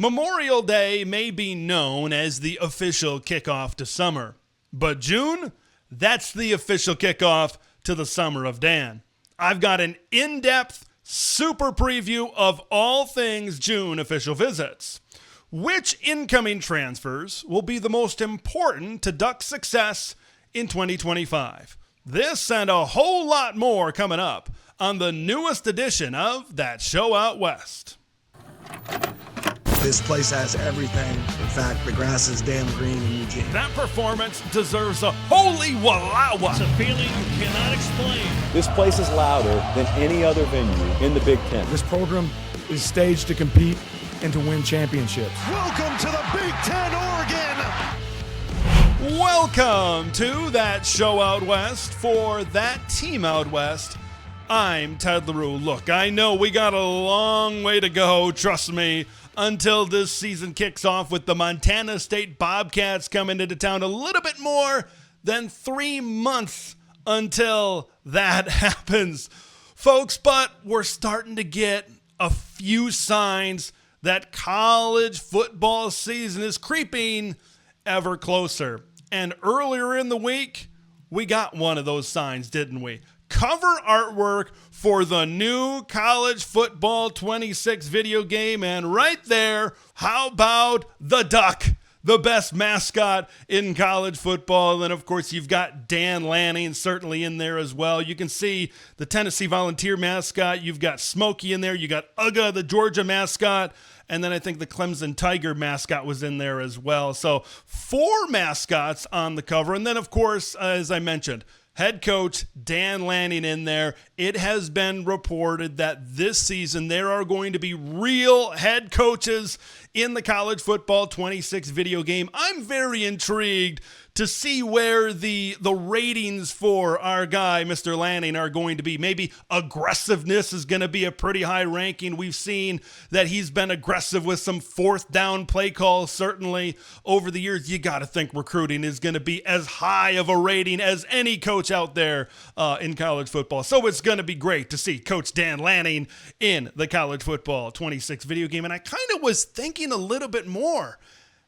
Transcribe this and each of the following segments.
Memorial Day may be known as the official kickoff to summer, but June, that's the official kickoff to the summer of Dan. I've got an in-depth, super preview of all things June official visits. Which incoming transfers will be the most important to Ducks' success in 2025? This and a whole lot more coming up on the newest edition of That Show Out West. This place has everything. In fact, the grass is damn green in Eugene. That performance deserves a holy wallawa. It's a feeling you cannot explain. This place is louder than any other venue in the Big Ten. This program is staged to compete and to win championships. Welcome to the Big Ten, Oregon. Welcome to That Show Out West for That Team Out West. I'm Ted LaRue. Look, I know we got a long way to go, trust me, until this season kicks off with the Montana State Bobcats coming into town. A little bit more than 3 months until that happens, folks, but we're starting to get a few signs that college football season is creeping ever closer. And earlier in the week, we got one of those signs, didn't we? Cover artwork for the new College Football 26 video game, and right there, how about the Duck, the best mascot in college football? And then, of course, you've got Dan Lanning certainly in there as well. You can see the Tennessee Volunteer mascot. You've got Smokey in there. You got Uga, the Georgia mascot. And then I think the Clemson Tiger mascot was in there as well. So 4 mascots on the cover. And then, of course, as I mentioned, head coach Dan Lanning in there. It has been reported that this season there are going to be real head coaches in the College Football 26 video game. I'm very intrigued to see where the ratings for our guy, Mr. Lanning, are going to be. Maybe aggressiveness is going to be a pretty high ranking. We've seen that he's been aggressive with some fourth down play calls, certainly over the years. You got to think recruiting is going to be as high of a rating as any coach out there in college football. So it's going to be great to see Coach Dan Lanning in the College Football 26 video game. And I kind of was thinking a little bit more.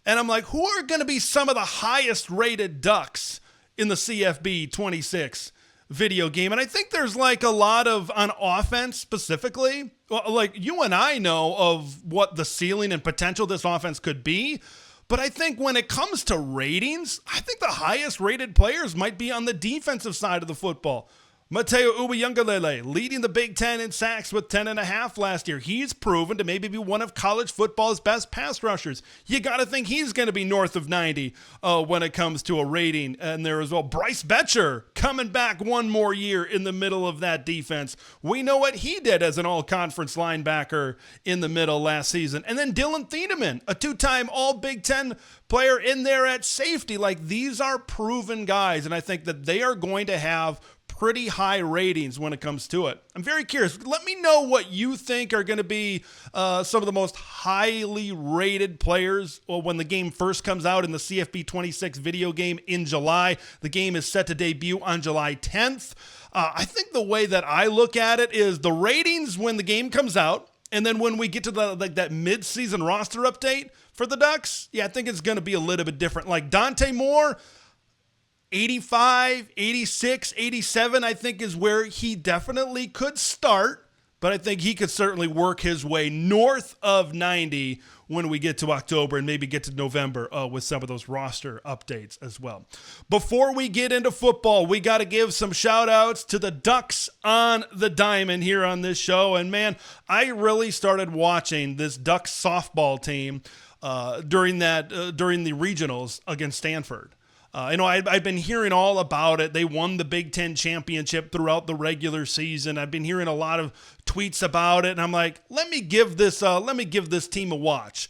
And I'm like, who are going to be some of the highest rated Ducks in the CFB 26 video game? And I think there's like a lot of, on offense specifically, like you and I know of what the ceiling and potential this offense could be. But I think when it comes to ratings, I think the highest rated players might be on the defensive side of the football. Mateo Uiagalelei leading the Big Ten in sacks with 10.5 last year. He's proven to maybe be one of college football's best pass rushers. You got to think he's going to be north of 90 when it comes to a rating. And there as well, Bryce Betcher coming back one more year in the middle of that defense. We know what he did as an all-conference linebacker in the middle last season. And then Dylan Thiedemann, a 2-time All-Big Ten player in there at safety. Like, these are proven guys, and I think that they are going to have pretty high ratings when it comes to it. I'm very curious. Let me know what you think are going to be some of the most highly rated players when the game first comes out in the CFB 26 video game in July. The game is set to debut on July 10th. I think the way that I look at it is the ratings when the game comes out, and then when we get to that mid-season roster update for the Ducks, I think it's going to be a little bit different. Like Dante Moore, 85, 86, 87, I think is where he definitely could start, but I think he could certainly work his way north of 90 when we get to October and maybe get to November with some of those roster updates as well. Before we get into football, we got to give some shout outs to the Ducks on the Diamond here on this show. And man, I really started watching this Ducks softball team during the regionals against Stanford. I've been hearing all about it. They won the Big Ten championship throughout the regular season. I've been hearing a lot of tweets about it, and I'm like, let me give this team a watch.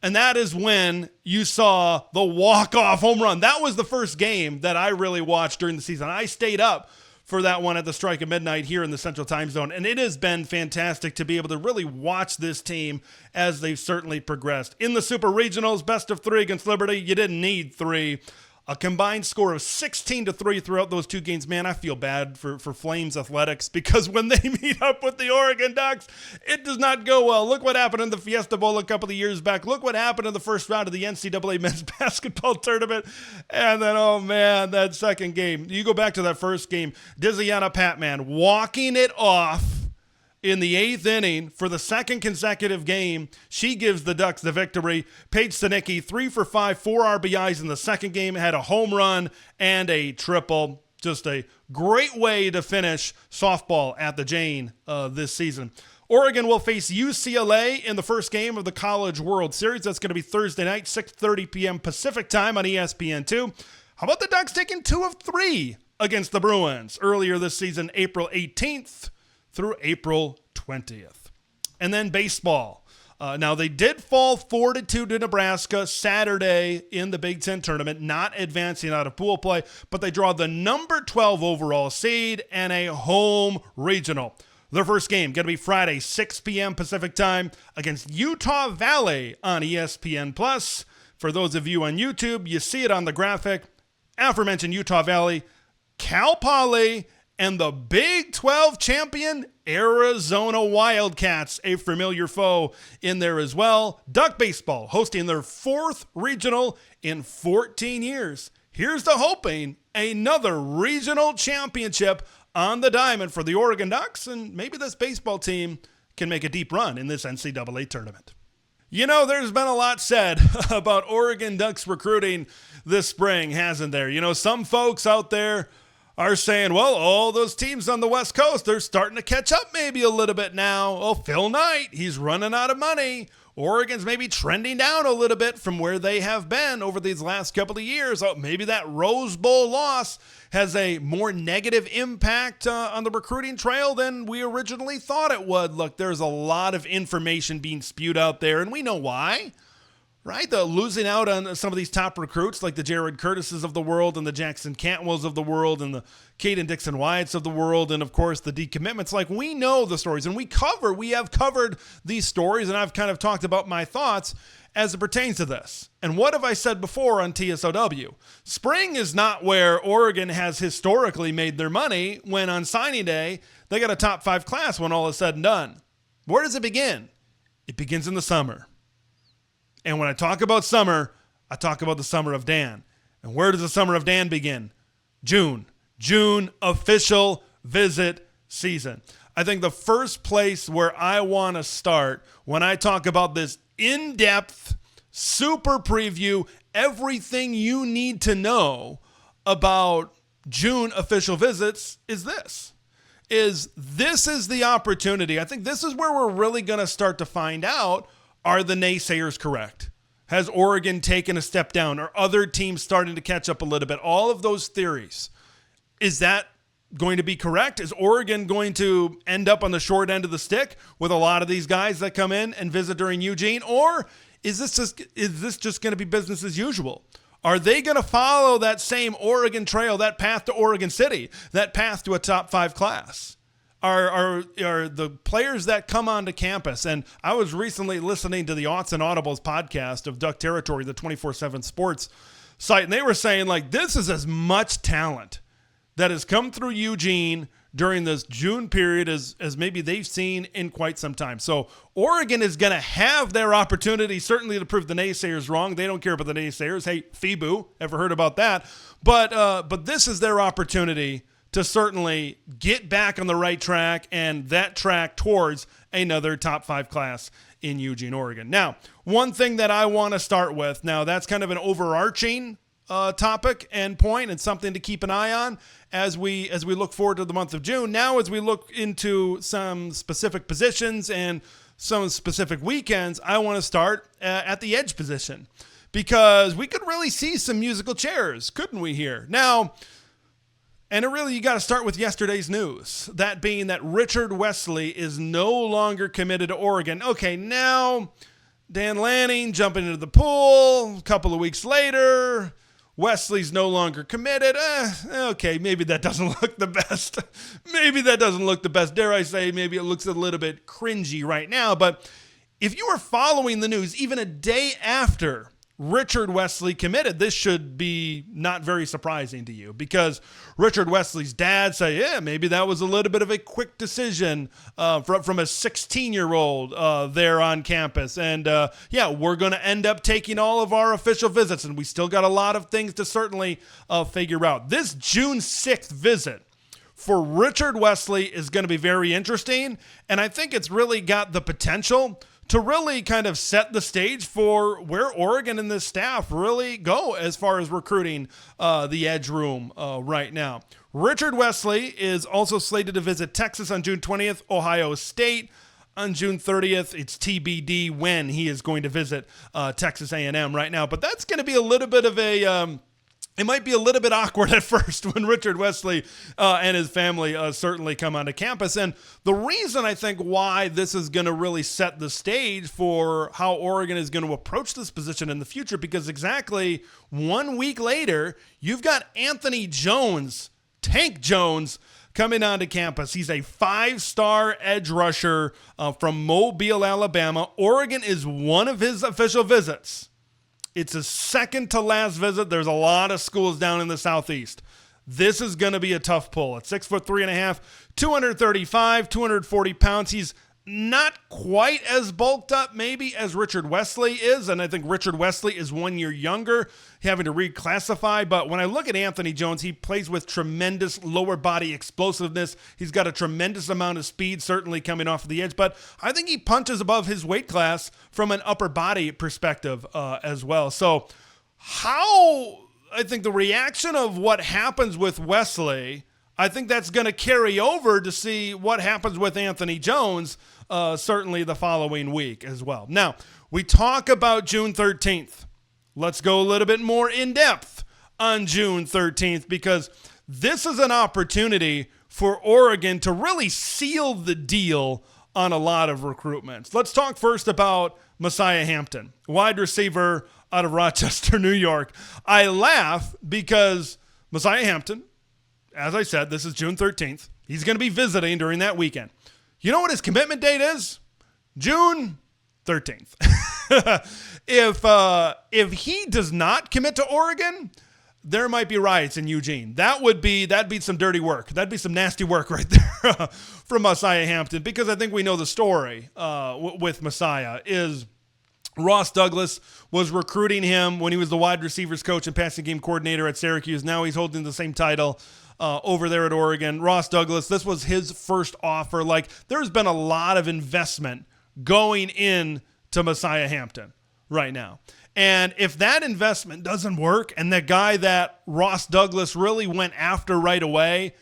And that is when you saw the walk-off home run. That was the first game that I really watched during the season. I stayed up for that one at the strike of midnight here in the Central Time Zone, and it has been fantastic to be able to really watch this team as they've certainly progressed. In the Super Regionals, best of 3 against Liberty, you didn't need 3. A combined score of 16-3 throughout those two games. Man, I feel bad for Flames Athletics because when they meet up with the Oregon Ducks, it does not go well. Look what happened in the Fiesta Bowl a couple of years back. Look what happened in the first round of the NCAA men's basketball tournament. And then, oh man, that second game. You go back to that first game. Diziana Patman walking it off in the 8th inning for the second consecutive game. She gives the Ducks the victory. Paige Sinicki, 3 for 5, 4 RBIs in the second game, had a home run and a triple. Just a great way to finish softball at the Jane this season. Oregon will face UCLA in the first game of the College World Series. That's going to be Thursday night, 6:30 p.m. Pacific time on ESPN2. How about the Ducks taking 2 of 3 against the Bruins earlier this season, April 18th through April 20th. And then baseball. Now, they did fall 4-2 to Nebraska Saturday in the Big Ten tournament, not advancing out of pool play, but they draw the number 12 overall seed and a home regional. Their first game going to be Friday, 6 p.m. Pacific time against Utah Valley on ESPN+. For those of you on YouTube, you see it on the graphic. Aforementioned Utah Valley, Cal Poly, and the Big 12 champion Arizona Wildcats, a familiar foe in there as well. Duck baseball hosting their 4th regional in 14 years. Here's to hoping another regional championship on the diamond for the Oregon Ducks, and maybe this baseball team can make a deep run in this NCAA tournament. You know, there's been a lot said about Oregon Ducks recruiting this spring, hasn't there? You know, some folks out there are saying, well, all those teams on the West Coast, they're starting to catch up maybe a little bit now. Oh, Phil Knight, he's running out of money. Oregon's maybe trending down a little bit from where they have been over these last couple of years. Oh, maybe that Rose Bowl loss has a more negative impact on the recruiting trail than we originally thought it would. Look, there's a lot of information being spewed out there, and we know why. Right? The losing out on some of these top recruits like the Jared Curtises of the world and the Jackson Cantwells of the world and the Caden Dixon Wyatts of the world and, of course, the decommitments. Like, we know the stories, and we have covered these stories, and I've kind of talked about my thoughts as it pertains to this. And what have I said before on TSOW? Spring is not where Oregon has historically made their money when on signing day they got a top 5 class when all is said and done. Where does it begin? It begins in the summer. And when I talk about summer, I talk about the summer of Dan. And where does the summer of Dan begin? June. June official visit season. I think the first place where I want to start when I talk about this in-depth, super preview, everything you need to know about June official visits is this. This is the opportunity. I think this is where we're really going to start to find out, are the naysayers correct? Has Oregon taken a step down? Are other teams starting to catch up a little bit? All of those theories. Is that going to be correct? Is Oregon going to end up on the short end of the stick with a lot of these guys that come in and visit during Eugene? Or is this just going to be business as usual? Are they going to follow that same Oregon trail, that path to Oregon City, that path to a top 5 class? Are the players that come onto campus, and I was recently listening to the Aughts and Audibles podcast of Duck Territory, the 24/7 sports site, and they were saying, like, this is as much talent that has come through Eugene during this June period as maybe they've seen in quite some time. So Oregon is going to have their opportunity, certainly, to prove the naysayers wrong. They don't care about the naysayers. Hey, FIBU, ever heard about that? But this is their opportunity to certainly get back on the right track, and that track towards another top 5 class in Eugene, Oregon. Now, one thing that I want to start with, now that's kind of an overarching topic and point, and something to keep an eye on as we look forward to the month of June. Now, as we look into some specific positions and some specific weekends, I want to start at the edge position, because we could really see some musical chairs, couldn't we here? Now, and you got to start with yesterday's news, that being that Richard Wesley is no longer committed to Oregon. Okay, now Dan Lanning jumping into the pool a couple of weeks later. Wesley's no longer committed. Okay, maybe that doesn't look the best. Dare I say, maybe it looks a little bit cringy right now. But if you were following the news, even a day after Richard Wesley committed, this should be not very surprising to you, because Richard Wesley's dad said, yeah, maybe that was a little bit of a quick decision from a 16-year-old there on campus. And we're going to end up taking all of our official visits, and we still got a lot of things to certainly figure out. This June 6th visit for Richard Wesley is going to be very interesting, and I think it's really got the potential to really kind of set the stage for where Oregon and this staff really go as far as recruiting the edge room right now. Richard Wesley is also slated to visit Texas on June 20th, Ohio State on June 30th. It's TBD when he is going to visit Texas A&M right now, but that's going to be a little bit of a it might be a little bit awkward at first when Richard Wesley and his family certainly come onto campus. And the reason I think why this is going to really set the stage for how Oregon is going to approach this position in the future, because exactly 1 week later, you've got Anthony Jones, Tank Jones, coming onto campus. He's a 5-star edge rusher from Mobile, Alabama. Oregon is one of his official visits. It's a second to last visit. There's a lot of schools down in the Southeast. This is going to be a tough pull. At 6'3.5", 235, 240 pounds. He's not quite as bulked up maybe as Richard Wesley is, and I think Richard Wesley is 1 year younger, having to reclassify. But when I look at Anthony Jones, he plays with tremendous lower body explosiveness. He's got a tremendous amount of speed, certainly coming off the edge, but I think he punches above his weight class from an upper body perspective as well. So how I think the reaction of what happens with Wesley, I think that's going to carry over to see what happens with Anthony Jones, certainly the following week as well. Now, we talk about June 13th. Let's go a little bit more in depth on June 13th, because this is an opportunity for Oregon to really seal the deal on a lot of recruitments. Let's talk first about Messiah Hampton, wide receiver out of Rochester, New York. I laugh because Messiah Hampton, as I said, this is June 13th. He's going to be visiting during that weekend. You know what his commitment date is? June 13th. If he does not commit to Oregon, there might be riots in Eugene. That'd be some dirty work. That'd be some nasty work right there from Messiah Hampton, because I think we know the story with Messiah is Ross Douglas was recruiting him when he was the wide receivers coach and passing game coordinator at Syracuse. Now he's holding the same title over there at Oregon. Ross Douglas, this was his first offer. Like, there's been a lot of investment going in to Messiah Hampton right now. And if that investment doesn't work, and the guy that Ross Douglas really went after right away,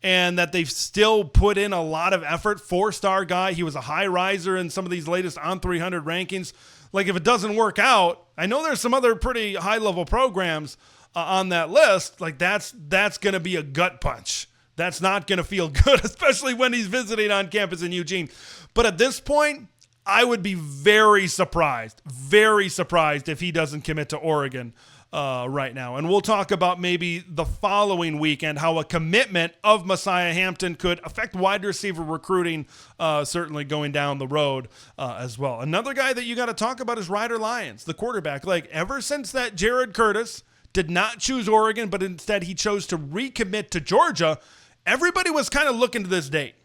and that they've still put in a lot of effort, 4-star guy, he was a high riser in some of these latest on 300 rankings. Like, if it doesn't work out, I know there's some other pretty high-level programs on that list. Like, that's going to be a gut punch. That's not going to feel good, especially when he's visiting on campus in Eugene. But at this point, I would be very surprised if he doesn't commit to Oregon right now. And we'll talk about maybe the following weekend, how a commitment of Messiah Hampton could affect wide receiver recruiting, certainly going down the road as well. Another guy that you got to talk about is Ryder Lyons, the quarterback. Like, ever since that Jared Curtis did not choose Oregon, but instead he chose to recommit to Georgia, everybody was kind of looking to this date.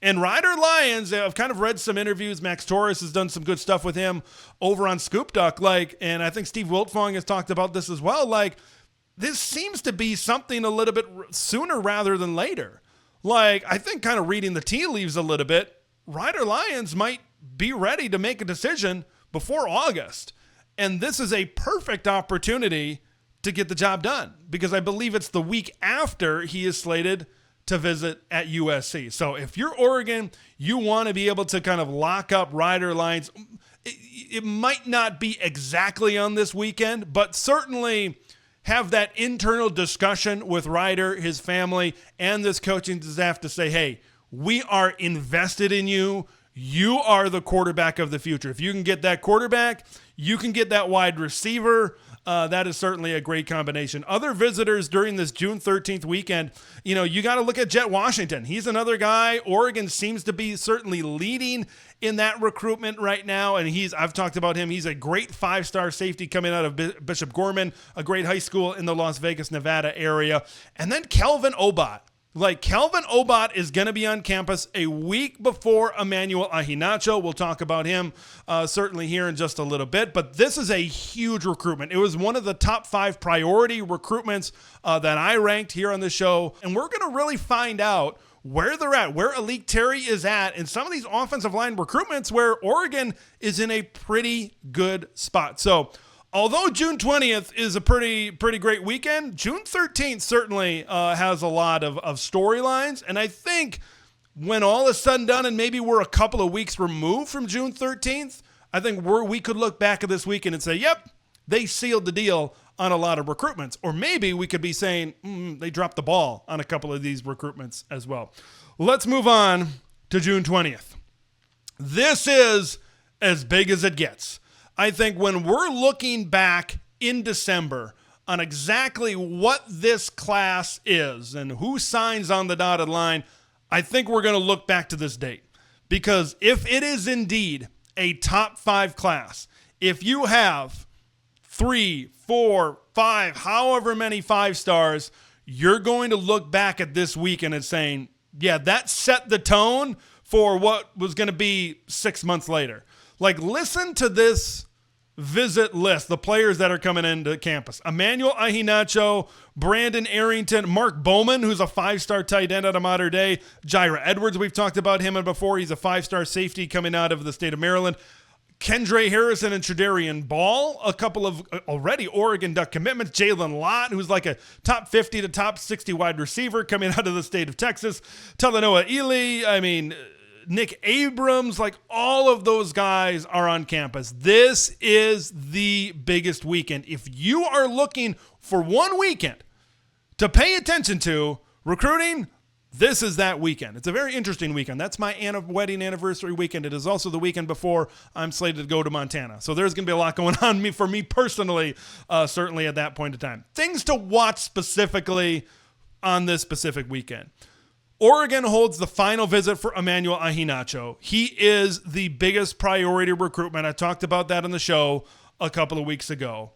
And Ryder Lyons, I've kind of read some interviews. Max Torres has done some good stuff with him over on Scoop Duck. And I think Steve Wiltfong has talked about this as well. This seems to be something a little bit sooner rather than later. I think kind of reading the tea leaves a little bit, Ryder Lyons might be ready to make a decision before August. And this is a perfect opportunity to get the job done, because I believe it's the week after he is slated to visit at USC. So if you're Oregon, you want to be able to kind of lock up Ryder Lyons. It might not be exactly on this weekend, but certainly have that internal discussion with Ryder, his family, and this coaching staff to say, hey, we are invested in you. you are the quarterback of the future. If you can get that quarterback, you can get that wide receiver. That is certainly a great combination. Other visitors during this June 13th weekend, you got to look at Jet Washington. He's another guy. Oregon seems to be certainly leading in that recruitment right now, and I've talked about him. He's a great 5-star safety coming out of Bishop Gorman, a great high school in the Las Vegas, Nevada area. And then Kelvin Obot. Kelvin Obot is going to be on campus a week before Emmanuel Ahinacho. We'll talk about him certainly here in just a little bit. But this is a huge recruitment. It was one of the top 5 priority recruitments that I ranked here on the show. And we're going to really find out where they're at, where Alik Terry is at in some of these offensive line recruitments where Oregon is in a pretty good spot. So although June 20th is a pretty great weekend, June 13th certainly has a lot of storylines. And I think when all is said and done, and maybe we're a couple of weeks removed from June 13th, I think we could look back at this weekend and say, yep, they sealed the deal on a lot of recruitments. Or maybe we could be saying they dropped the ball on a couple of these recruitments as well. Let's move on to June 20th. This is as big as it gets. I think when we're looking back in December on exactly what this class is and who signs on the dotted line, I think we're going to look back to this date. Because if it is indeed a top 5 class, if you have 3, 4, 5, however many 5 stars, you're going to look back at this weekend and saying, yeah, that set the tone for what was going to be 6 months later. Listen to this visit list, the players that are coming into campus. Emmanuel Ahinacho, Brandon Arrington, Mark Bowman, who's a 5-star tight end out of Mater Dei, Jaira Edwards, we've talked about him before. He's a 5-star safety coming out of the state of Maryland. Kendra Harrison and Tredarian Ball, a couple of already Oregon Duck commitments. Jalen Lott, who's like a top 50 to top 60 wide receiver coming out of the state of Texas. Talanoa Ely, Nick Abrams, all of those guys are on campus. This is the biggest weekend. If you are looking for one weekend to pay attention to recruiting, this is that weekend. It's a very interesting weekend. That's my wedding anniversary weekend. It is also the weekend before I'm slated to go to Montana. So there's going to be a lot going on for me personally, certainly at that point in time. Things to watch specifically on this specific weekend. Oregon holds the final visit for Emmanuel Ahinacho. He is the biggest priority recruitment. I talked about that on the show a couple of weeks ago.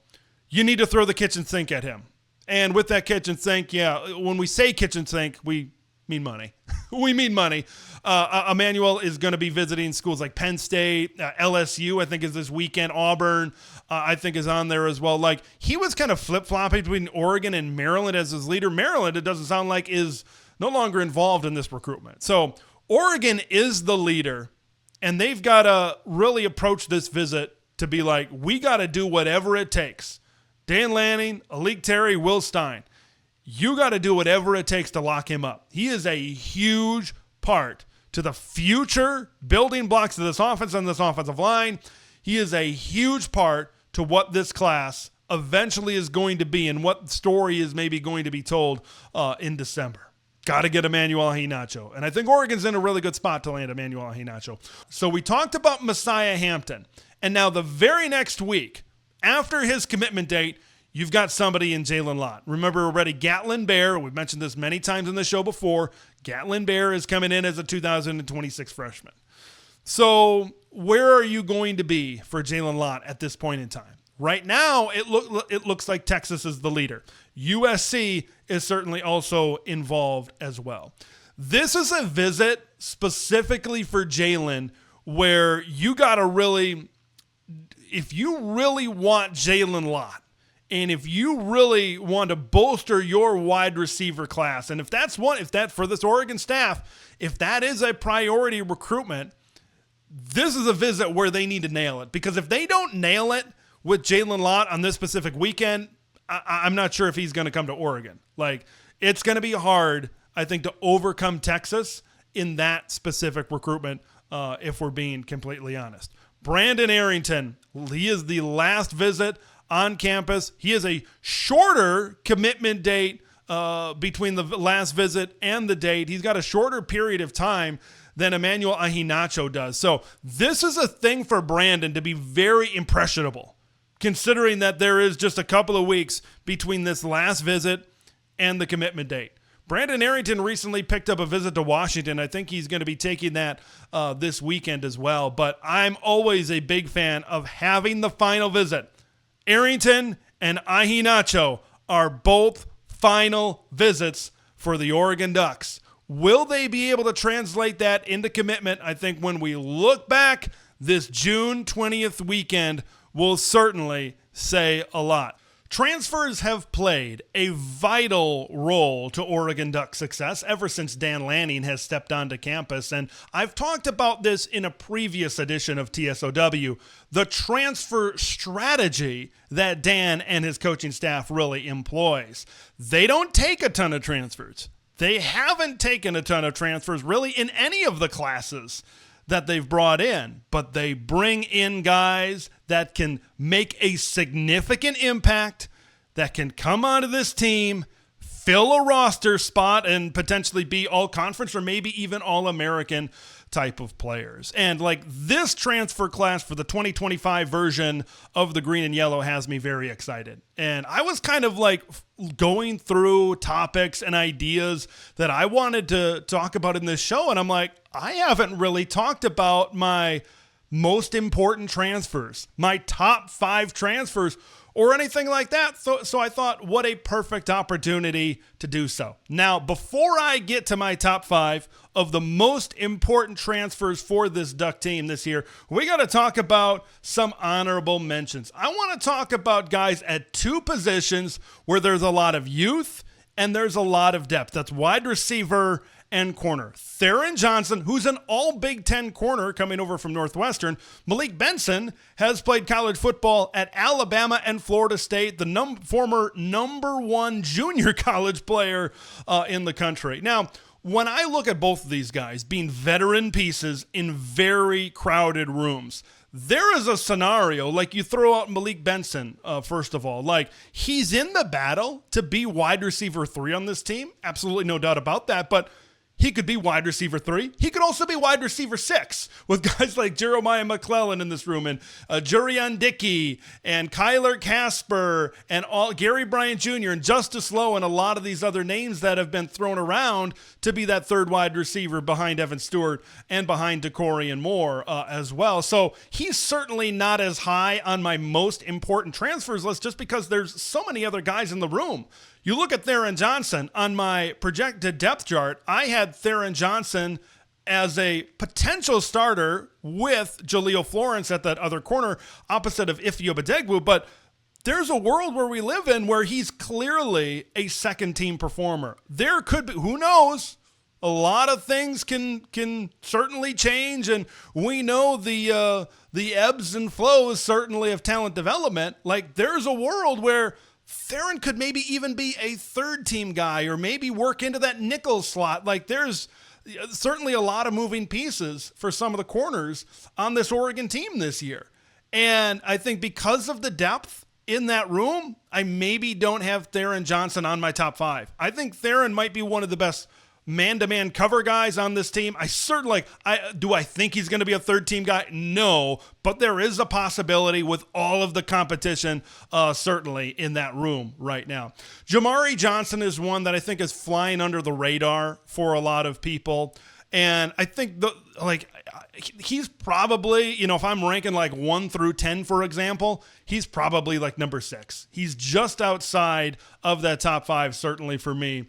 You need to throw the kitchen sink at him. And with that kitchen sink, when we say kitchen sink, we mean money. We mean money. Emmanuel is going to be visiting schools like Penn State, LSU, I think is this weekend. Auburn, I think is on there as well. He was kind of flip-flopping between Oregon and Maryland as his leader. Maryland, it doesn't sound like, is no longer involved in this recruitment. So Oregon is the leader, and they've got to really approach this visit to be we got to do whatever it takes. Dan Lanning, Alik Terry, Will Stein, you got to do whatever it takes to lock him up. He is a huge part to the future building blocks of this offense and this offensive line. He is a huge part to what this class eventually is going to be and what story is maybe going to be told in December. Got to get Emmanuel Ahinacho. And I think Oregon's in a really good spot to land Emmanuel Ahinacho. So we talked about Messiah Hampton. And now the very next week, after his commitment date, you've got somebody in Jalen Lott. Remember already Gatlin Bear. We've mentioned this many times in the show before. Gatlin Bear is coming in as a 2026 freshman. So where are you going to be for Jalen Lott at this point in time? Right now, it looks like Texas is the leader. USC is certainly also involved as well. This is a visit specifically for Jalen where you got to really, if you really want Jalen Lott, and if you really want to bolster your wide receiver class, and if that for this Oregon staff, if that is a priority recruitment, this is a visit where they need to nail it. Because if they don't nail it with Jalen Lott on this specific weekend, I'm not sure if he's going to come to Oregon. It's going to be hard, I think, to overcome Texas in that specific recruitment, if we're being completely honest. Brandon Arrington, he is the last visit on campus. He is a shorter commitment date between the last visit and the date. He's got a shorter period of time than Emmanuel Ahinacho does. So this is a thing for Brandon to be very impressionable, considering that there is just a couple of weeks between this last visit and the commitment date. Brandon Arrington recently picked up a visit to Washington. I think he's going to be taking that this weekend as well. But I'm always a big fan of having the final visit. Arrington and Ahinacho are both final visits for the Oregon Ducks. Will they be able to translate that into commitment? I think when we look back, this June 20th weekend will certainly say a lot. Transfers have played a vital role to Oregon Duck success ever since Dan Lanning has stepped onto campus, and I've talked about this in a previous edition of TSOW, the transfer strategy that Dan and his coaching staff really employs. They don't take a ton of transfers. They haven't taken a ton of transfers really in any of the classes that they've brought in, but they bring in guys that can make a significant impact, that can come onto this team, fill a roster spot, and potentially be all conference or maybe even all American type of players. And like this transfer class for the 2025 version of the green and yellow has me very excited. And I was kind of like going through topics and ideas that I wanted to talk about in this show. And I'm like, I haven't really talked about my most important transfers, my top 5 transfers, or anything like that. So I thought, what a perfect opportunity to do so. Now, before I get to my top 5 of the most important transfers for this Duck team this year, we got to talk about some honorable mentions. I want to talk about guys at 2 positions where there's a lot of youth and there's a lot of depth. That's wide receiver and corner. Theron Johnson, who's an all Big Ten corner coming over from Northwestern. Malik Benson has played college football at Alabama and Florida State, the former number 1 junior college player in the country. Now, when I look at both of these guys being veteran pieces in very crowded rooms, there is a scenario, like you throw out Malik Benson, first of all. Like, he's in the battle to be wide receiver 3 on this team. Absolutely no doubt about that, but he could be wide receiver 3. He could also be wide receiver 6 with guys like Jeremiah McClellan in this room and Jurian Dickey and Kyler Casper and Gary Bryant Jr. and Justice Lowe and a lot of these other names that have been thrown around to be that third wide receiver behind Evan Stewart and behind DeCorian Moore as well. So he's certainly not as high on my most important transfers list just because there's so many other guys in the room. You look at Theron Johnson on my projected depth chart. I had Theron Johnson as a potential starter with Jaleel Florence at that other corner opposite of Ifeanyi Obadegwu, but there's a world where we live in where he's clearly a second team performer. There could be, who knows? A lot of things can certainly change, and we know the ebbs and flows certainly of talent development. Like, there's a world where Theron could maybe even be a third team guy or maybe work into that nickel slot. Like, there's certainly a lot of moving pieces for some of the corners on this Oregon team this year. And I think because of the depth in that room, I maybe don't have Theron Johnson on my top 5. I think Theron might be one of the best man-to-man cover guys on this team. Do I think he's going to be a third-team guy? No, but there is a possibility with all of the competition certainly in that room right now. Jamari Johnson is one that I think is flying under the radar for a lot of people, and I think he's probably, if I'm ranking like 1 through 10, for example, he's probably like number 6. He's just outside of that top 5, certainly for me.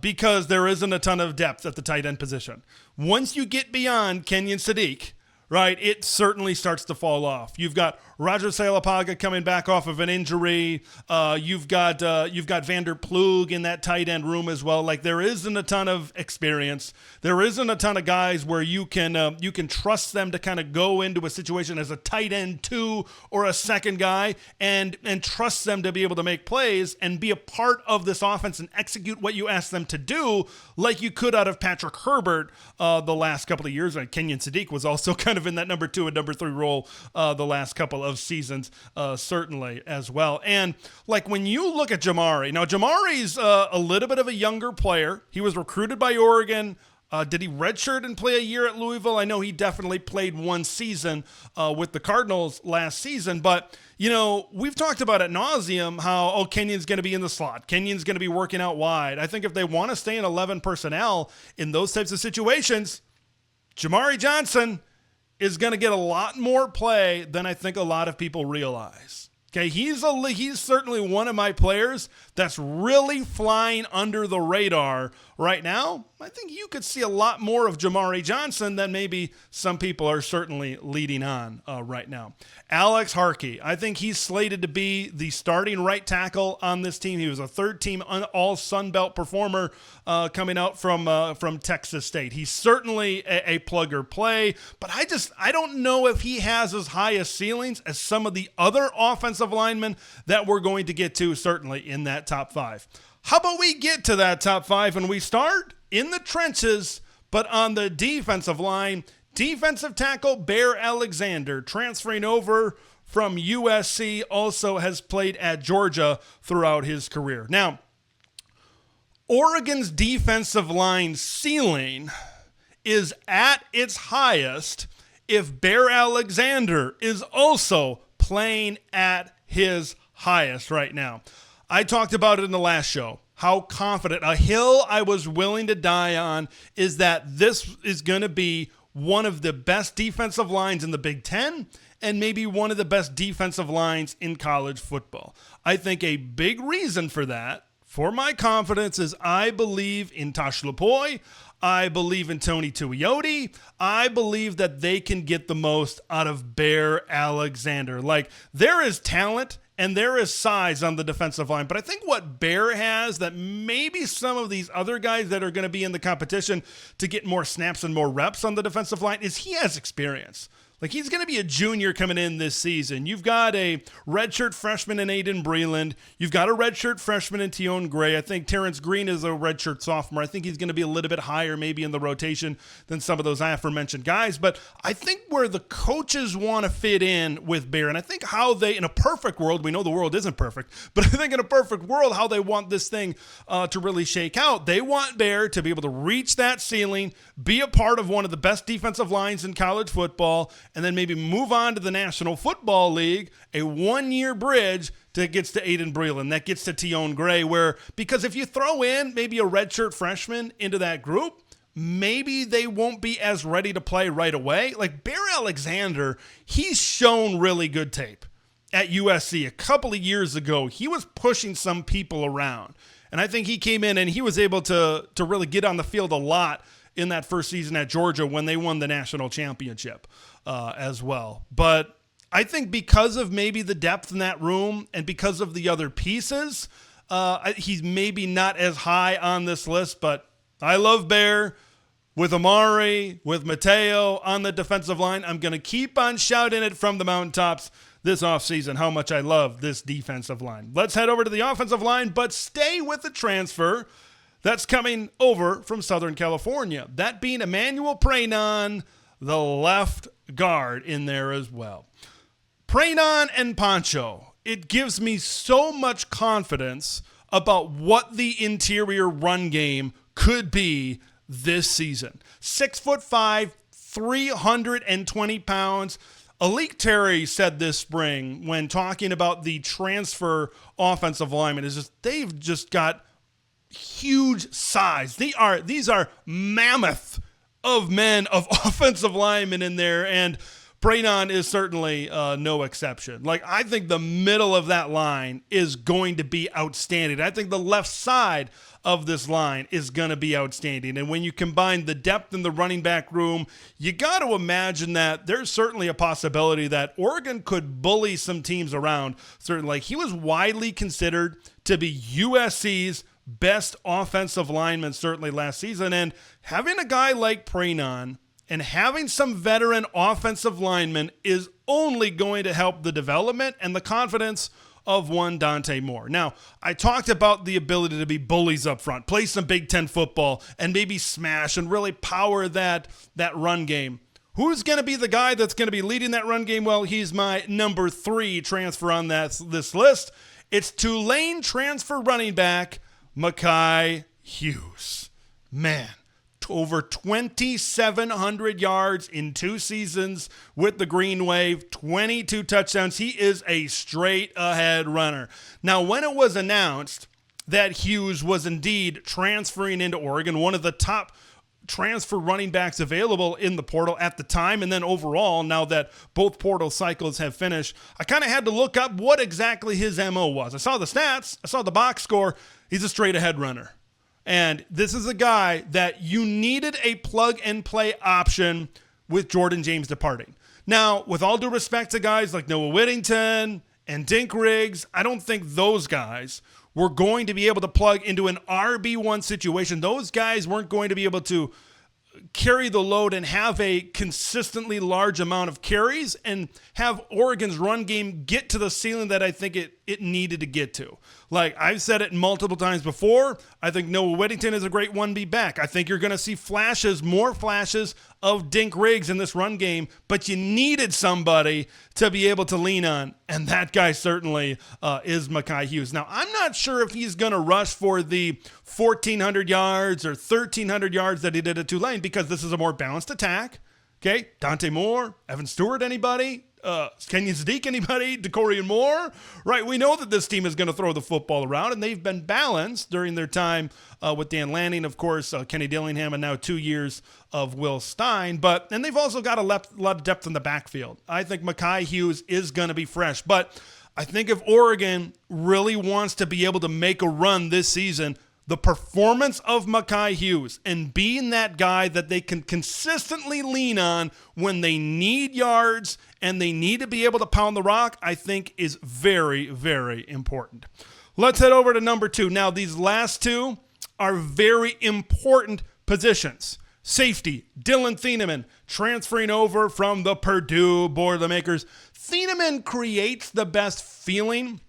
Because there isn't a ton of depth at the tight end position. Once you get beyond Kenyon Sadiq, right, it certainly starts to fall off. You've got Roger Salapaga coming back off of an injury. You've got Vander Plug in that tight end room as well. Like, there isn't a ton of experience. There isn't a ton of guys where you can trust them to kind of go into a situation as a tight end 2 or a second guy and trust them to be able to make plays and be a part of this offense and execute what you ask them to do, like you could out of Patrick Herbert the last couple of years. And Kenyon Sadiq was also kind of in that number 2 and number 3 role the last couple of seasons, certainly as well. And like, when you look at Jamari's a little bit of a younger player. He was recruited by Oregon Did he redshirt and play a year at Louisville? I know he definitely played one season with the Cardinals last season, but we've talked about ad nauseum how, Kenyon's going to be in the slot. Kenyon's going to be working out wide. I think if they want to stay in 11 personnel in those types of situations, Jamari Johnson is going to get a lot more play than I think a lot of people realize. Okay, he's certainly one of my players that's really flying under the radar right now. I think you could see a lot more of Jamari Johnson than maybe some people are certainly leading on right now. Alex Harkey, I think he's slated to be the starting right tackle on this team. He was a third-team all Sun Belt performer coming out from Texas State. He's certainly a plug-or-play, but I don't know if he has as high a ceilings as some of the other offensive linemen that we're going to get to, certainly in that top 5. How about we get to that top 5 and we start in the trenches, but on the defensive line, defensive tackle Bear Alexander, transferring over from USC, also has played at Georgia throughout his career. Now, Oregon's defensive line ceiling is at its highest if Bear Alexander is also playing at his highest right now. I talked about it in the last show, how confident, a hill I was willing to die on, is that this is going to be one of the best defensive lines in the Big Ten and maybe one of the best defensive lines in college football. I think a big reason for that, for my confidence, is I believe in Tosh Lupoi. I believe in Tony Tuioti. I believe that they can get the most out of Bear Alexander. Like, there is talent and there is size on the defensive line, but I think what Bear has that maybe some of these other guys that are going to be in the competition to get more snaps and more reps on the defensive line is he has experience. Like, he's going to be a junior coming in this season. You've got a redshirt freshman in Aiden Breland. You've got a redshirt freshman in Tion Gray. I think Terrence Green is a redshirt sophomore. I think he's going to be a little bit higher maybe in the rotation than some of those aforementioned guys. But I think where the coaches want to fit in with Bear, and I think how they, in a perfect world, we know the world isn't perfect, but I think in a perfect world, how they want this thing to really shake out, they want Bear to be able to reach that ceiling, be a part of one of the best defensive lines in college football, and then maybe move on to the National Football League, a one-year bridge that gets to Aiden Breland, that gets to Tion Gray, because if you throw in maybe a redshirt freshman into that group, maybe they won't be as ready to play right away. Like Bear Alexander, he's shown really good tape at USC. A couple of years ago, he was pushing some people around, and I think he came in and he was able to really get on the field a lot in that first season at Georgia when they won the national championship as well. But I think because of maybe the depth in that room and because of the other pieces, he's maybe not as high on this list, but I love Bear. With Amari, with Mateo on the defensive line, I'm going to keep on shouting it from the mountaintops this offseason how much I love this defensive line. Let's head over to the offensive line, but stay with the transfer that's coming over from Southern California. That being Emmanuel Prainon, the left guard in there as well. Prainon and Pancho, it gives me so much confidence about what the interior run game could be this season. 6'5", 320 pounds. Alik Terry said this spring when talking about the transfer offensive linemen they've just got huge size. These are mammoth of men of offensive linemen in there, and Prainon is certainly no exception. Like, I think the middle of that line is going to be outstanding. I think the left side of this line is going to be outstanding. And when you combine the depth in the running back room, you got to imagine that there's certainly a possibility that Oregon could bully some teams around. Certainly, he was widely considered to be USC's best offensive lineman certainly last season. And having a guy like Prainon and having some veteran offensive linemen is only going to help the development and the confidence of one Dante Moore. Now, I talked about the ability to be bullies up front, play some Big Ten football, and maybe smash and really power that run game. Who's going to be the guy that's going to be leading that run game? Well, he's my number 3 transfer on this list. It's Tulane transfer running back Mekhi Hughes. Man, over 2,700 yards in 2 seasons with the Green Wave, 22 touchdowns. He is a straight ahead runner. Now, when it was announced that Hughes was indeed transferring into Oregon, one of the top transfer running backs available in the portal at the time, and then overall, now that both portal cycles have finished, I kind of had to look up what exactly his MO was. I saw the stats, I saw the box score. He's a straight ahead runner. And this is a guy that you needed a plug and play option with Jordan James departing. Now, with all due respect to guys like Noah Whittington and Dink Riggs, I don't think those guys were going to be able to plug into an RB1 situation. Those guys weren't going to be able to carry the load and have a consistently large amount of carries and have Oregon's run game get to the ceiling that I think it needed to get to. Like I've said it multiple times before, I think Noah Whittington is a great 1B back. I think you're going to see more flashes of Dink Riggs in this run game, but you needed somebody to be able to lean on, and that guy certainly is Mekhi Hughes. Now, I'm not sure if he's going to rush for the 1,400 yards or 1,300 yards that he did at Tulane, because this is a more balanced attack. Okay, Dante Moore, Evan Stewart, anybody? Kenyon Sadiq, anybody? DeCorian Moore? Right, we know that this team is going to throw the football around, and they've been balanced during their time with Dan Lanning, of course, Kenny Dillingham, and now 2 years of Will Stein. And they've also got a lot of depth in the backfield. I think Mekhi Hughes is going to be fresh, but I think if Oregon really wants to be able to make a run this season, the performance of Mekhi Hughes and being that guy that they can consistently lean on when they need yards and they need to be able to pound the rock, I think is very, very important. Let's head over to number 2. Now, these last two are very important positions. Safety, Dylan Thieneman, transferring over from the Purdue Boilermakers. Thieneman creates the best feeling,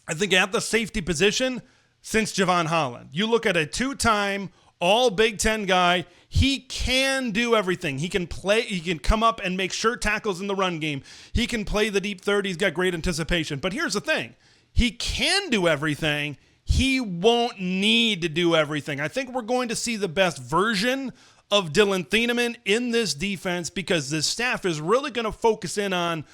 I think, at the safety position since Javon Holland. You look at a 2-time all Big Ten guy, he can do everything. He can play, he can come up and make sure tackles in the run game. He can play the deep third. He's got great anticipation. But here's the thing. He can do everything. He won't need to do everything. I think we're going to see the best version of Dylan Thieneman in this defense because this staff is really going to focus in on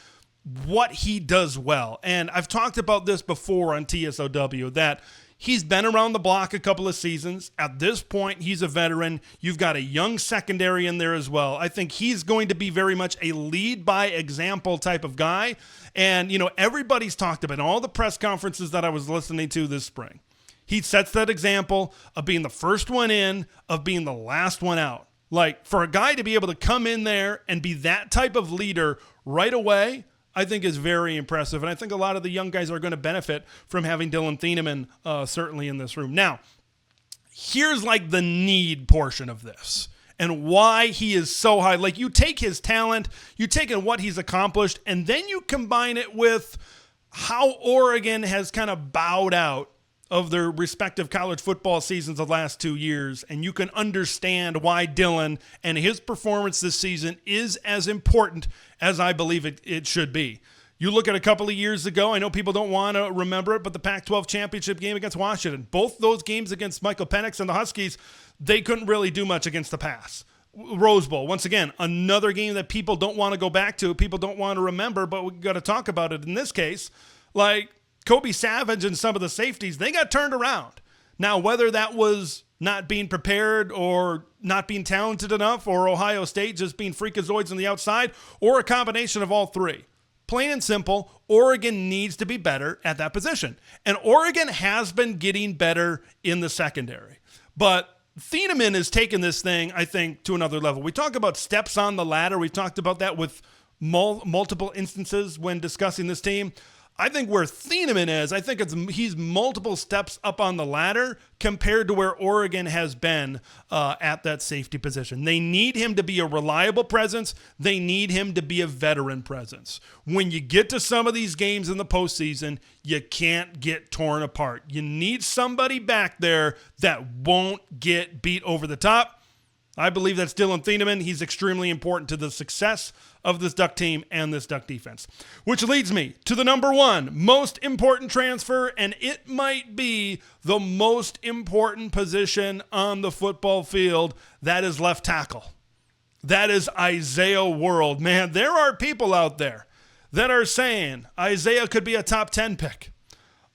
what he does well. And I've talked about this before on TSOW, that he's been around the block a couple of seasons. At this point, he's a veteran. You've got a young secondary in there as well. I think he's going to be very much a lead by example type of guy. And, everybody's talked about in all the press conferences that I was listening to this spring. He sets that example of being the first one in, of being the last one out. Like, for a guy to be able to come in there and be that type of leader right away, I think is very impressive. And I think a lot of the young guys are going to benefit from having Dylan Thieneman certainly in this room. Now, here's like the need portion of this and why he is so high. Like, you take his talent, you take in what he's accomplished, and then you combine it with how Oregon has kind of bowed out of their respective college football seasons the last 2 years, and you can understand why Dylan and his performance this season is as important as I believe it should be. You look at a couple of years ago, I know people don't want to remember it, but the Pac-12 championship game against Washington, both those games against Michael Penix and the Huskies, they couldn't really do much against the pass. Rose Bowl, once again, another game that people don't want to go back to, people don't want to remember, but we got to talk about it in this case. Like, Kobe Savage and some of the safeties, they got turned around. Now, whether that was not being prepared or not being talented enough, or Ohio State just being freakazoids on the outside, or a combination of all three. Plain and simple, Oregon needs to be better at that position. And Oregon has been getting better in the secondary. But Thieneman has taken this thing, I think, to another level. We talk about steps on the ladder. We've talked about that with multiple instances when discussing this team. I think where Thieneman is, I think he's multiple steps up on the ladder compared to where Oregon has been at that safety position. They need him to be a reliable presence. They need him to be a veteran presence. When you get to some of these games in the postseason, you can't get torn apart. You need somebody back there that won't get beat over the top. I believe that's Dylan Thieneman. He's extremely important to the success of this Duck team and this Duck defense. Which leads me to the number one most important transfer, and it might be the most important position on the football field. That is left tackle. That is Isaiah World. Man, there are people out there that are saying Isaiah could be a top 10 pick.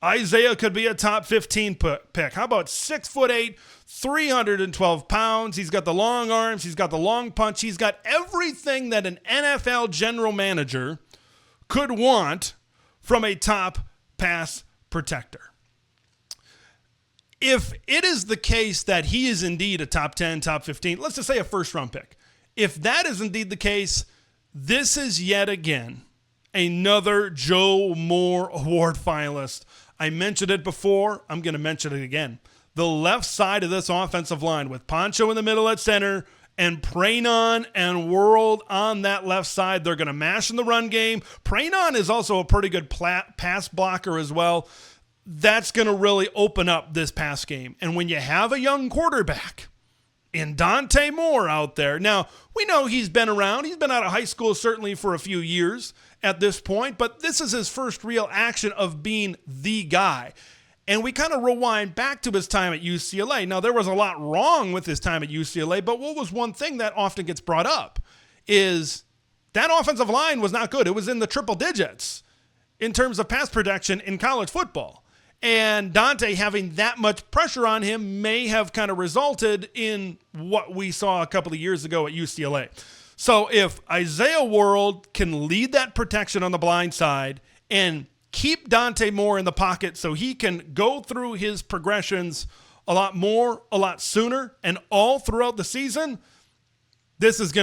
Isaiah could be a top 15 pick. How about 6'8", 312 pounds? He's got the long arms. He's got the long punch. He's got everything that an NFL general manager could want from a top pass protector. If it is the case that he is indeed a top 10, top 15, let's just say a first-round pick. If that is indeed the case, this is yet again another Joe Moore Award finalist. I mentioned it before. I'm going to mention it again. The left side of this offensive line with Poncho in the middle at center and Pranon and World on that left side. They're going to mash in the run game. Pranon is also a pretty good pass blocker as well. That's going to really open up this pass game. And when you have a young quarterback in Dante Moore out there, now we know he's been around. He's been out of high school certainly for a few years at this point, but this is his first real action of being the guy. And we kind of rewind back to his time at UCLA. Now, there was a lot wrong with his time at UCLA, but what was one thing that often gets brought up is that offensive line was not good. It was in the triple digits in terms of pass protection in college football. And Dante having that much pressure on him may have kind of resulted in what we saw a couple of years ago at UCLA. So if Isaiah World can lead that protection on the blind side and keep Dante Moore in the pocket so he can go through his progressions a lot more, a lot sooner, and all throughout the season, this offense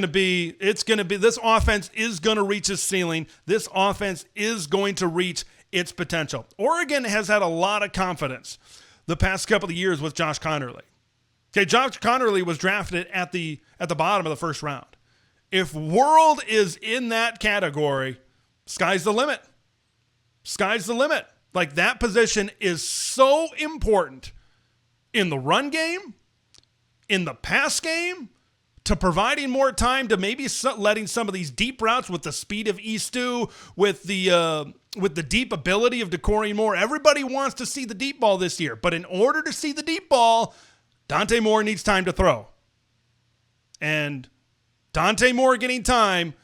is going to reach its ceiling. This offense is going to reach its potential. Oregon has had a lot of confidence the past couple of years with Josh Connerly. Okay, Josh Connerly was drafted at the bottom of the first round. If World is in that category, sky's the limit. Sky's the limit. Like, that position is so important in the run game, in the pass game, to providing more time to maybe letting some of these deep routes with the speed of Eastu, with the deep ability of Decory Moore. Everybody wants to see the deep ball this year, but in order to see the deep ball, Dante Moore needs time to throw. And Dante Moore getting time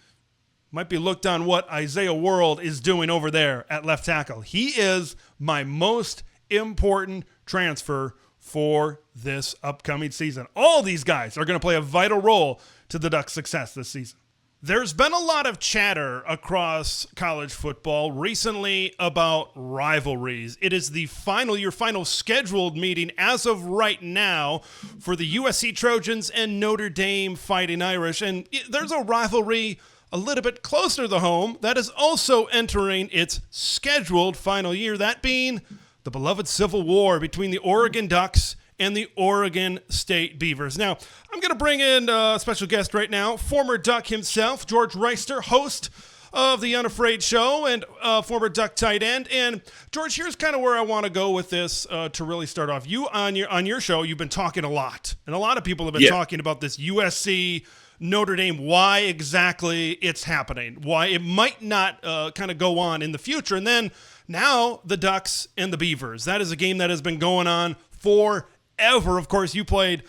might be looked on what Isaiah World is doing over there at left tackle. He is my most important transfer for this upcoming season. All these guys are going to play a vital role to the Ducks' success this season. There's been a lot of chatter across college football recently about rivalries. It is your final scheduled meeting as of right now for the USC Trojans and Notre Dame Fighting Irish. And there's a rivalry a little bit closer to home that is also entering its scheduled final year, that being the beloved Civil War between the Oregon Ducks and the Oregon State Beavers. Now, I'm going to bring in a special guest right now, former Duck himself, George Wrighster, host of the Unafraid Show and former Duck tight end. And George, here's kind of where I want to go with this to really start off. You on your show, you've been talking a lot, and a lot of people have been talking about this USC Notre Dame, why exactly it's happening, why it might not kind of go on in the future. And then now the Ducks and the Beavers. That is a game that has been going on forever. Of course, you played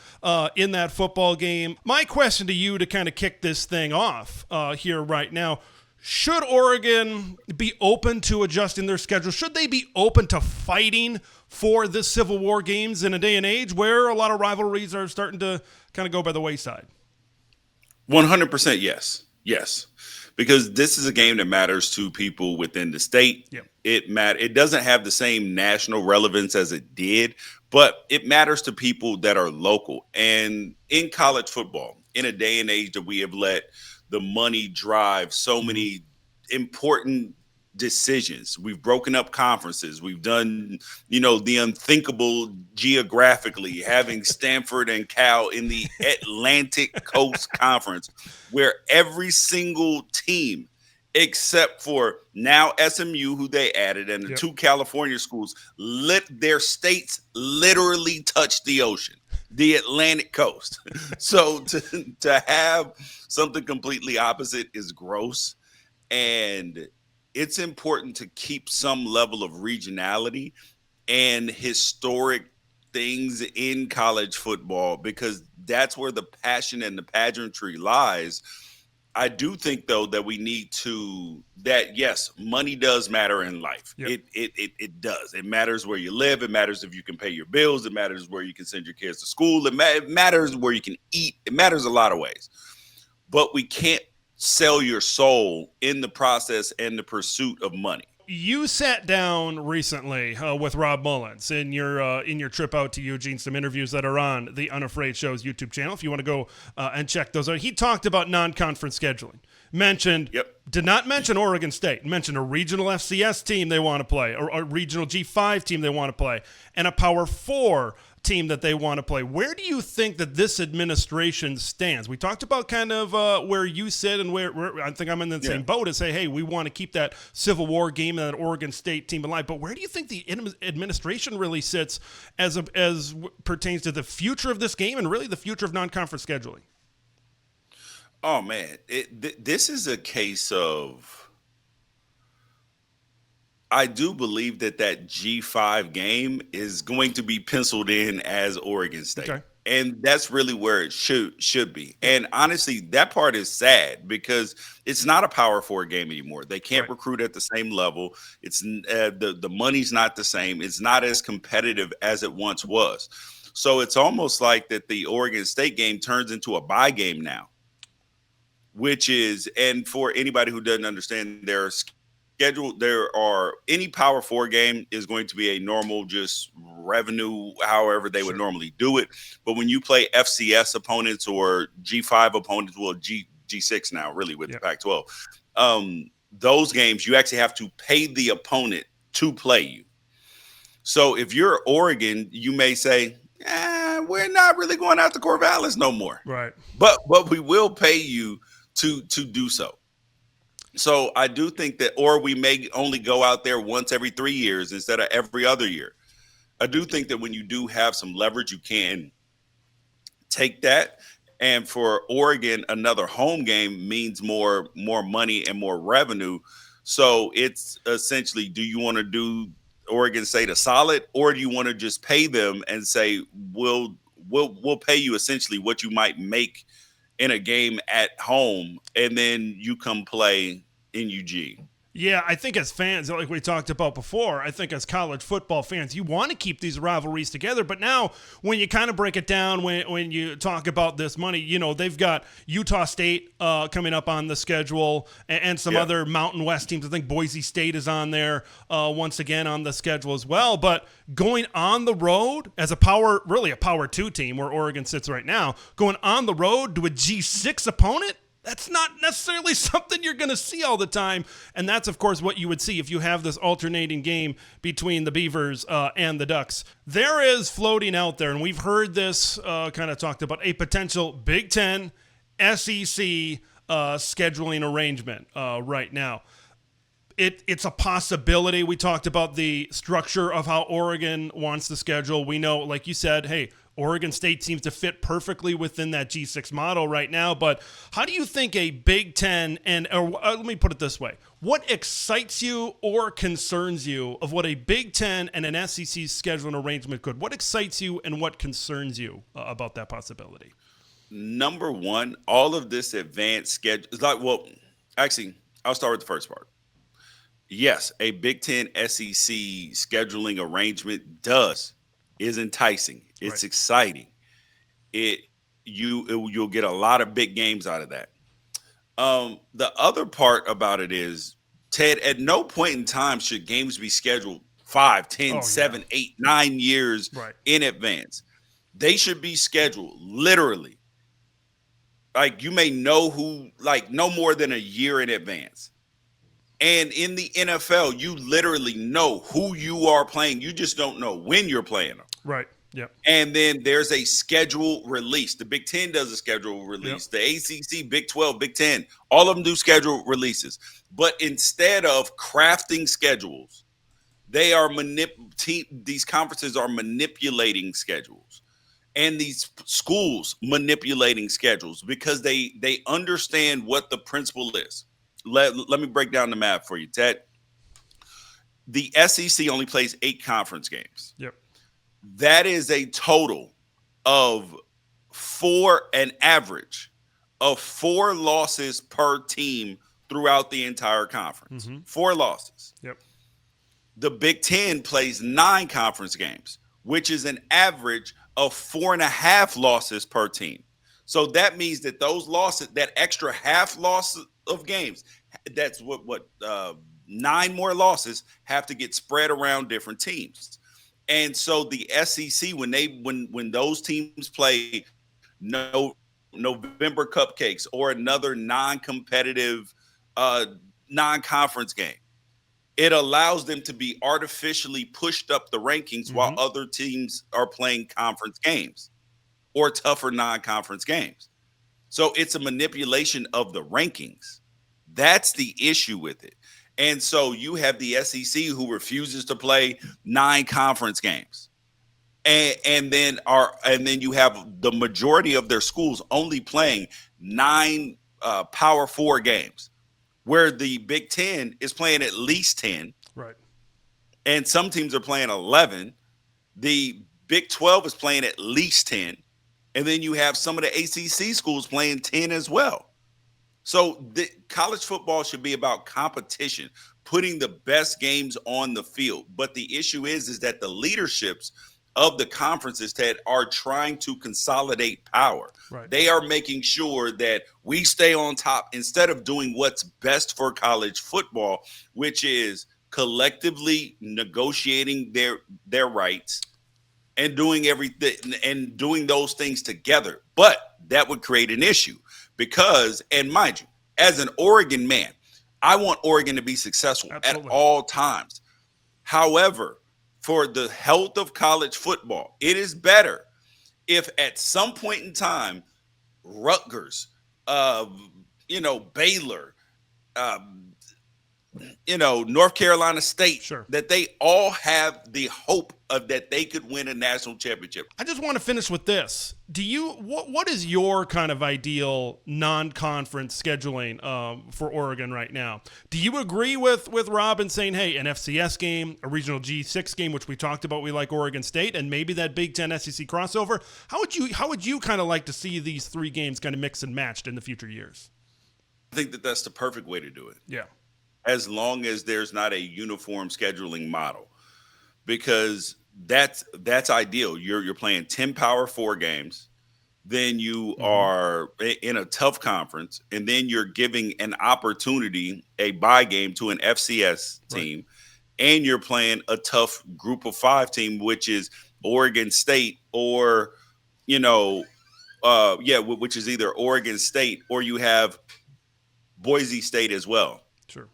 in that football game. My question to you to kind of kick this thing off here right now, should Oregon be open to adjusting their schedule? Should they be open to fighting for the Civil War games in a day and age where a lot of rivalries are starting to kind of go by the wayside? 100% yes. Yes. Because this is a game that matters to people within the state. Yep. It doesn't have the same national relevance as it did, but it matters to people that are local. And in college football, in a day and age that we have let the money drive so many important decisions, we've broken up conferences. We've done, the unthinkable geographically, having Stanford and Cal in the Atlantic Coast Conference, where every single team, except for now SMU, who they added, and the two California schools, their states literally touch the ocean. the Atlantic coast. So to have something completely opposite is gross. And it's important to keep some level of regionality and historic things in college football, because that's where the passion and the pageantry lies. I do think, though, that we need to, that yes, money does matter in life. Yep. It does. It matters where you live. It matters if you can pay your bills. It matters where you can send your kids to school. It matters where you can eat. It matters a lot of ways. But we can't sell your soul in the process and the pursuit of money. You sat down recently with Rob Mullins in your trip out to Eugene, some interviews that are on the Unafraid Show's YouTube channel. If you want to go and check those out, he talked about non-conference scheduling. Did not mention Oregon State. Mentioned a regional FCS team they want to play, or a regional G5 team they want to play, and a Power 4 team that they want to play. Where do you think that this administration stands? We talked about kind of where you sit and where I think I'm in the same boat as say, hey, we want to keep that Civil War game and that Oregon State team alive. But where do you think the administration really sits as pertains to the future of this game and really the future of non-conference scheduling? Oh, man, this is a case of, I do believe that G5 game is going to be penciled in as Oregon State. Okay. And that's really where it should be. And honestly, that part is sad because it's not a Power 4 game anymore. They can't recruit at the same level. It's the money's not the same. It's not as competitive as it once was. So it's almost like that the Oregon State game turns into a bye game now, which is, and for anybody who doesn't understand their schedule, any Power 4 game is going to be a normal just revenue, however they would normally do it. But when you play FCS opponents or G5 opponents, well, G6 now really with the Pac-12, those games you actually have to pay the opponent to play you. So if you're Oregon, you may say, we're not really going out to Corvallis no more. Right. But we will pay you to do so. So I do think that, or we may only go out there once every 3 years instead of every other year. I do think that when you do have some leverage, you can take that. And for Oregon, another home game means more money and more revenue. So it's essentially, do you want to do Oregon State a solid, or do you want to just pay them and say, we'll pay you essentially what you might make in a game at home, and then you come play in Eugene? Yeah, I think as fans, like we talked about before, I think as college football fans, you want to keep these rivalries together. But now when you kind of break it down, when you talk about this money, you know, they've got Utah State coming up on the schedule and some other Mountain West teams. I think Boise State is on there once again on the schedule as well. But going on the road as a Power 2 team where Oregon sits right now, going on the road to a G6 opponent, that's not necessarily something you're going to see all the time. And that's, of course, what you would see if you have this alternating game between the Beavers and the Ducks. There is floating out there, and we've heard this kind of talked about, a potential Big Ten SEC scheduling arrangement right now. It's a possibility. We talked about the structure of how Oregon wants the schedule. We know, like you said, hey, Oregon State seems to fit perfectly within that G6 model right now. But how do you think a Big Ten let me put it this way. What excites you or concerns you of what a Big Ten and an SEC scheduling arrangement could? What excites you and what concerns you about that possibility? Number one, all of this advanced schedule is like, well, actually, I'll start with the first part. Yes, a Big Ten SEC scheduling arrangement is enticing. It's exciting. You'll get a lot of big games out of that. The other part about it is, Ted, at no point in time should games be scheduled 5, 10, 7, 8, 9 years in advance. They should be scheduled literally. Like, you may know who, like, no more than a year in advance. And in the NFL, you literally know who you are playing. You just don't know when you're playing them. Right. Yep. And then there's a schedule release. The Big Ten does a schedule release. Yep. The ACC, Big 12, Big 10, all of them do schedule releases. But instead of crafting schedules, they are these conferences are manipulating schedules. and these schools manipulating schedules because they understand what the principle is. Let me break down the math for you, Ted. The SEC only plays 8 conference games. Yep. That is a total of an average of 4 losses per team throughout the entire conference. 4 losses. Yep. The Big Ten plays 9 conference games, which is an average of 4.5 losses per team. So that means that those losses, that extra half loss of games, that's what 9 more losses have to get spread around different teams. And so the SEC, when those teams play November cupcakes or another non-competitive non-conference game, it allows them to be artificially pushed up the rankings while other teams are playing conference games or tougher non-conference games. So it's a manipulation of the rankings. That's the issue with it. And so you have the SEC who refuses to play 9 conference games. And then you have the majority of their schools only playing 9 Power 4 games, where the Big Ten is playing at least 10. Right. And some teams are playing 11. The Big 12 is playing at least 10. And then you have some of the ACC schools playing 10 as well. So the college football should be about competition, putting the best games on the field. But the issue is that the leaderships of the conferences, Ted, are trying to consolidate power. Right. They are making sure that we stay on top instead of doing what's best for college football, which is collectively negotiating their rights and doing everything and doing those things together. But that would create an issue because, and mind you, as an Oregon man, I want Oregon to be successful at all times. However, for the health of college football, it is better if at some point in time, Rutgers, Baylor, North Carolina State, sure, that they all have the hope of that they could win a national championship. I just want to finish with this. What is your kind of ideal non-conference scheduling for Oregon right now? Do you agree with Rob in saying, hey, an FCS game, a regional G6 game, which we talked about, we like Oregon State, and maybe that Big Ten SEC crossover? How would you kind of like to see these 3 games kind of mixed and matched in the future years? I think that's the perfect way to do it. Yeah. As long as there's not a uniform scheduling model, because that's ideal. You're playing 10 Power 4 games, then you are in a tough conference, and then you're giving an opportunity, a bye game to an FCS team, and you're playing a tough Group of 5 team, which is Oregon State or which is either Oregon State or you have Boise State as well. Sure.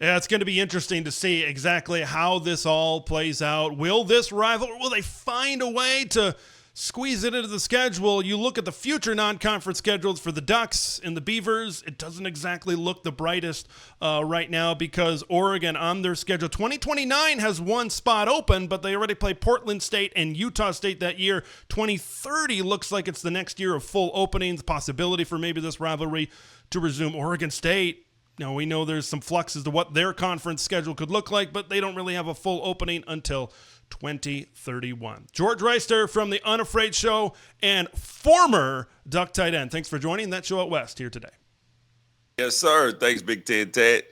Yeah, it's going to be interesting to see exactly how this all plays out. Will this rivalry, will they find a way to squeeze it into the schedule? You look at the future non-conference schedules for the Ducks and the Beavers, it doesn't exactly look the brightest right now because Oregon on their schedule, 2029 has 1 spot open, but they already play Portland State and Utah State that year. 2030 looks like it's the next year of full openings, possibility for maybe this rivalry to resume. Oregon State, now, we know there's some flux as to what their conference schedule could look like, but they don't really have a full opening until 2031. George Wrighster from the Unafraid Show and former Duck tight end. Thanks for joining that show out west here today. Yes, sir. Thanks, Big Ten, Ted.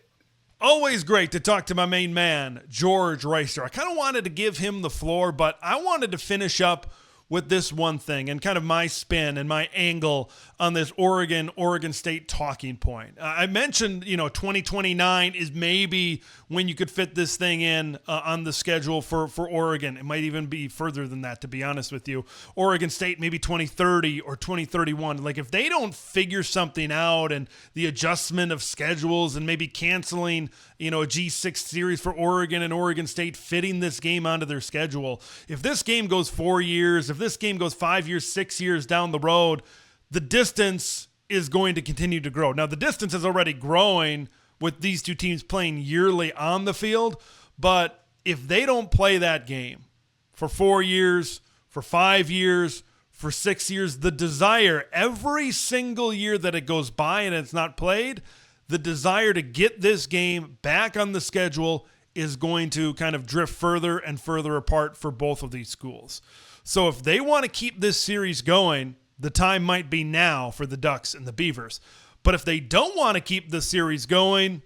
Always great to talk to my main man, George Wrighster. I kind of wanted to give him the floor, but I wanted to finish up with this one thing and kind of my spin and my angle on this Oregon State talking point. I mentioned, 2029 is maybe when you could fit this thing in on the schedule for Oregon. It might even be further than that, to be honest with you. Oregon State, maybe 2030 or 2031. Like if they don't figure something out and the adjustment of schedules and maybe canceling, a G6 series for Oregon and Oregon State, fitting this game onto their schedule. If this game goes 4 years, if this game goes 5 years, 6 years down the road, the distance is going to continue to grow. Now, the distance is already growing with these two teams playing yearly on the field, but if they don't play that game for 4 years, for 5 years, for 6 years. The desire every single year that it goes by and it's not played, the desire to get this game back on the schedule is going to kind of drift further and further apart for both of these schools. So if they want to keep this series going, the time might be now for the Ducks and the Beavers. But if they don't want to keep the series going,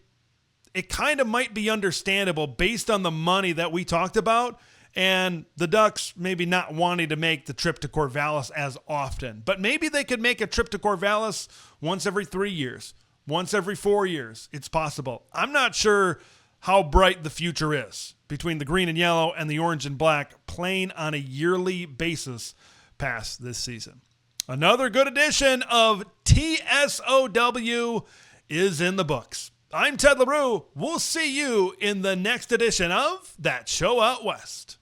it kind of might be understandable based on the money that we talked about and the Ducks maybe not wanting to make the trip to Corvallis as often. But maybe they could make a trip to Corvallis once every 3 years, once every 4 years. It's possible. I'm not sure how bright the future is between the green and yellow and the orange and black playing on a yearly basis past this season. Another good edition of TSOW is in the books. I'm Ted LaRue. We'll see you in the next edition of That Show Out West.